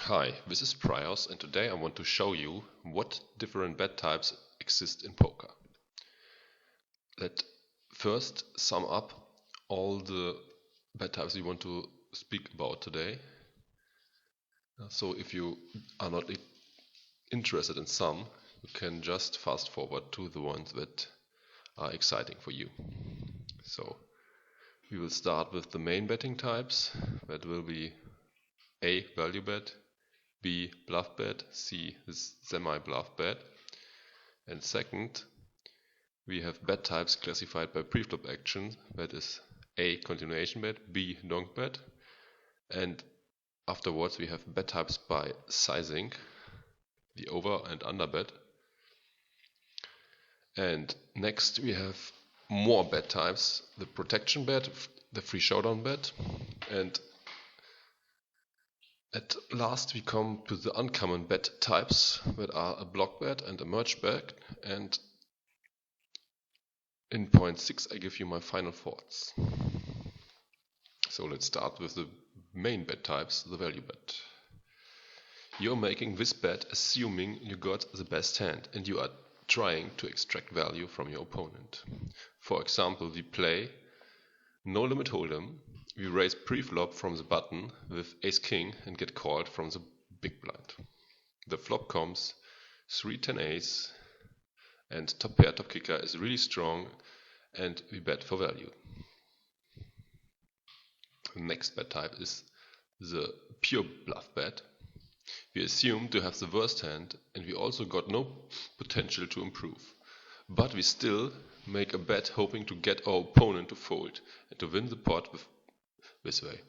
Hi, this is Prios, and today I want to show you what different bet types exist in poker. Let's first sum up all the bet types we want to speak about today. So if you are not interested in some, you can just fast forward to the ones that are exciting for you. So we will start with the main betting types. That will be A, value bet, B, bluff bet, C, semi-bluff bet. And second, we have bet types classified by preflop action. That is A, continuation bet, B, donk bet. And afterwards we have bet types by sizing, the over and under bet. And next we have more bet types, the protection bet, the free showdown bet, and at last we come to the uncommon bet types that are a block bet and a merge bet, and in point 6 I give you my final thoughts. So let's start with the main bet types, the value bet. You're making this bet assuming you got the best hand and you are trying to extract value from your opponent. For example, we play no limit holdem, we raise preflop from the button with ace-king and get called from the big blind. The flop comes 3-10 ace and top pair, top kicker is really strong and we bet for value. The next bet type is the pure bluff bet. We assume to have the worst hand and we also got no potential to improve. But we still make a bet hoping to get our opponent to fold and to win the pot this way.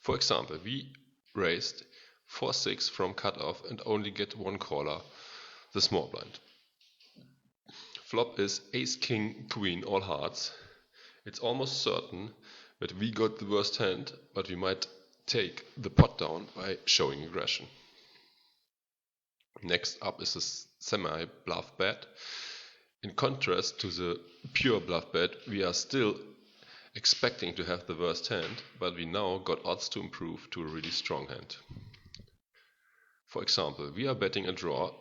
For example, we raised 4-6 from cutoff and only get one caller, the small blind. Flop is ace, king, queen, all hearts. It's almost certain that we got the worst hand, but we might take the pot down by showing aggression. Next up is a semi-bluff bet. In contrast to the pure bluff bet, we are still expecting to have the worst hand, but we now got odds to improve to a really strong hand. For example, we are betting a draw,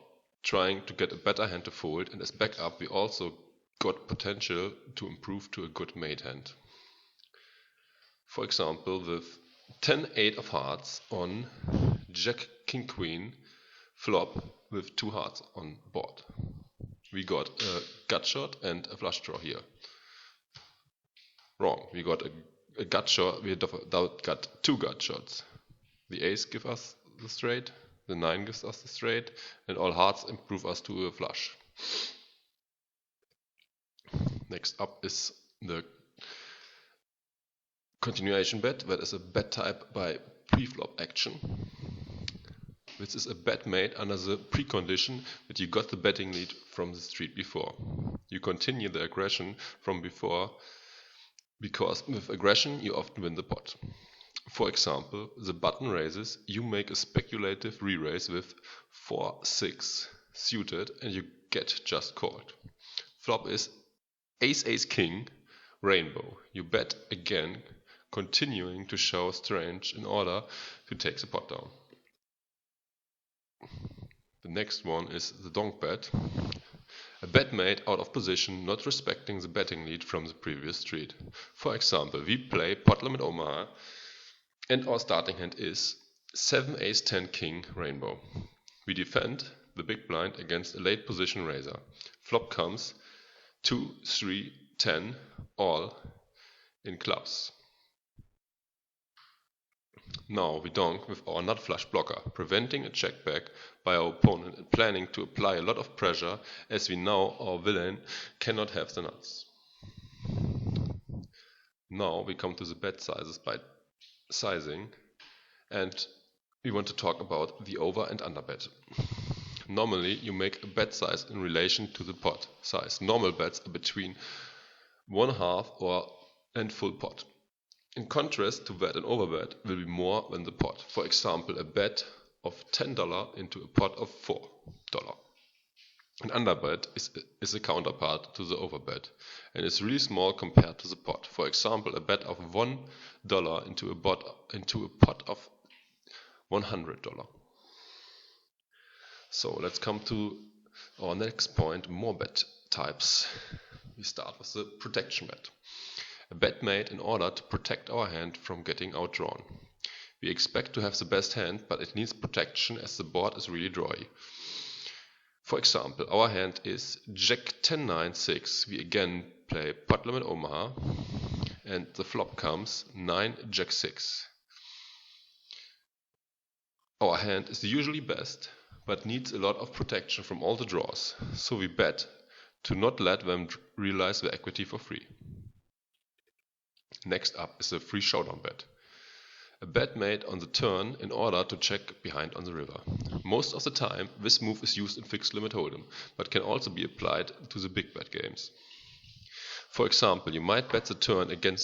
trying to get a better hand to fold, and as backup we also got potential to improve to a good mate hand. For example, with 10-8 of hearts on jack, king, queen, flop with 2 hearts on board. We got a gut shot and a flush draw here. Wrong, we got a gut shot, we got 2 gut shots. The ace gives us the straight, the 9 gives us the straight, and all hearts improve us to a flush. Next up is the continuation bet. That is a bet type by preflop action. This is a bet made under the precondition that you got the betting lead from the street before. You continue the aggression from before because with aggression you often win the pot. For example, the button raises, you make a speculative re-raise with 4-6 suited and you get just called. Flop is ace, ace, king, rainbow. You bet again, continuing to show strange in order to take the pot down. The next one is the donk bet. A bet made out of position, not respecting the betting lead from the previous street. For example, we play pot limit omaha and our starting hand is 7 ace 10 king rainbow. We defend the big blind against a late position raiser. Flop comes 2, 3, 10 all in clubs. Now we donk with our nut flush blocker, preventing a check back by our opponent and planning to apply a lot of pressure as we know our villain cannot have the nuts. Now we come to the bet sizes by sizing and we want to talk about the over and under bet. Normally you make a bet size in relation to the pot size. Normal bets are between 1/2 and full pot. In contrast to that, an overbet will be more than the pot. For example, a bet of $10 into a pot of $4. An underbet is a counterpart to the overbet and is really small compared to the pot. For example, a bet of $1 into a pot of $100. So let's come to our next point, more bet types. We start with the protection bet. A bet made in order to protect our hand from getting outdrawn. We expect to have the best hand, but it needs protection as the board is really drawy. For example, our hand is Jack 10-9-6. We again play pot limit Omaha, and the flop comes 9 Jack 6. Our hand is usually best, but needs a lot of protection from all the draws, so we bet to not let them realize the equity for free. Next up is a free showdown bet. A bet made on the turn in order to check behind on the river. Most of the time this move is used in fixed limit hold'em, but can also be applied to the big bet games. For example, you might bet the turn again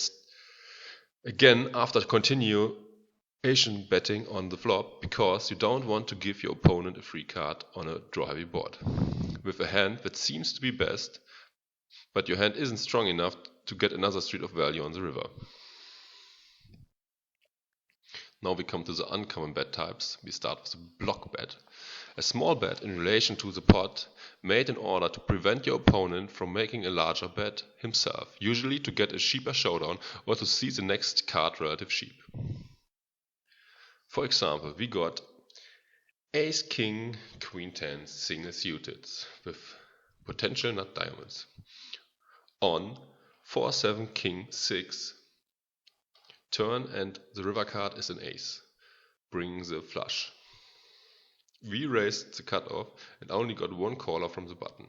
after continuation betting on the flop because you don't want to give your opponent a free card on a draw heavy board. With a hand that seems to be best, but your hand isn't strong enough to get another street of value on the river. Now we come to the uncommon bet types. We start with the block bet. A small bet in relation to the pot made in order to prevent your opponent from making a larger bet himself, usually to get a cheaper showdown or to see the next card relative cheap. For example, we got Ace, King, Queen 10 single suited with potential nut diamonds. On 4-7 King 6 turn, and the river card is an ace, bringing the flush. We raised the cutoff and only got one caller from the button.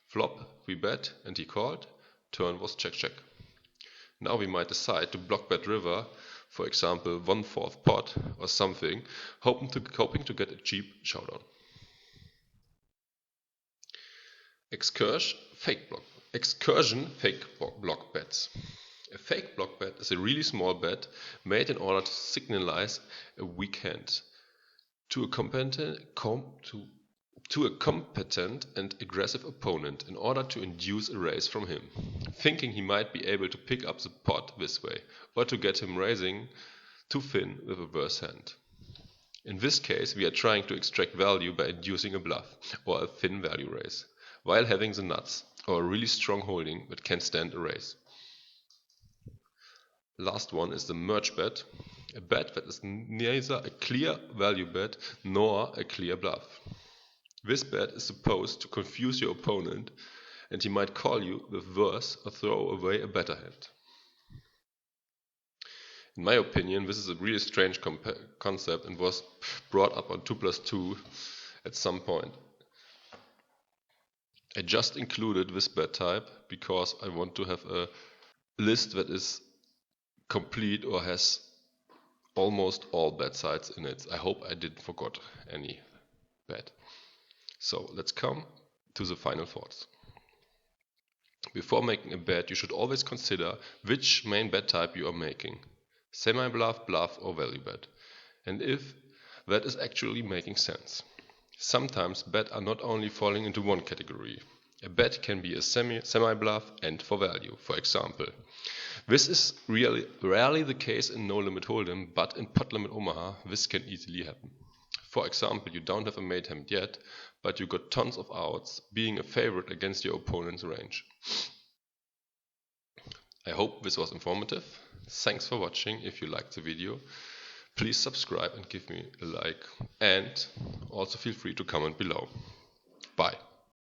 Flop, we bet, and he called. Turn was check check. Now we might decide to block bet river, for example 1/4 pot or something, hoping to get a cheap showdown. Excursion fake block bets. A fake block bet is a really small bet made in order to signalize a weak hand to a competent and aggressive opponent in order to induce a raise from him, thinking he might be able to pick up the pot this way or to get him raising too thin with a worse hand. In this case, we are trying to extract value by inducing a bluff or a thin value raise, while having the nuts or a really strong holding that can stand a raise. Last one is the merge bet, a bet that is neither a clear value bet nor a clear bluff. This bet is supposed to confuse your opponent, and he might call you with worse or throw away a better hand. In my opinion, this is a really strange concept and was brought up on 2+2 at some point. I just included this bet type because I want to have a list that is complete or has almost all bet sides in it. I hope I didn't forget any bet. So let's come to the final thoughts. Before making a bet, you should always consider which main bet type you are making. Semi-bluff, bluff or value bet. And if that is actually making sense. Sometimes bets are not only falling into one category. A bet can be a semi-bluff and for value, for example. This is rarely the case in no limit hold'em, but in pot limit Omaha this can easily happen. For example, you don't have a made hand yet, but you got tons of outs, being a favorite against your opponent's range. I hope this was informative. Thanks for watching. If you liked the video, please subscribe and give me a like, and also feel free to comment below. Bye.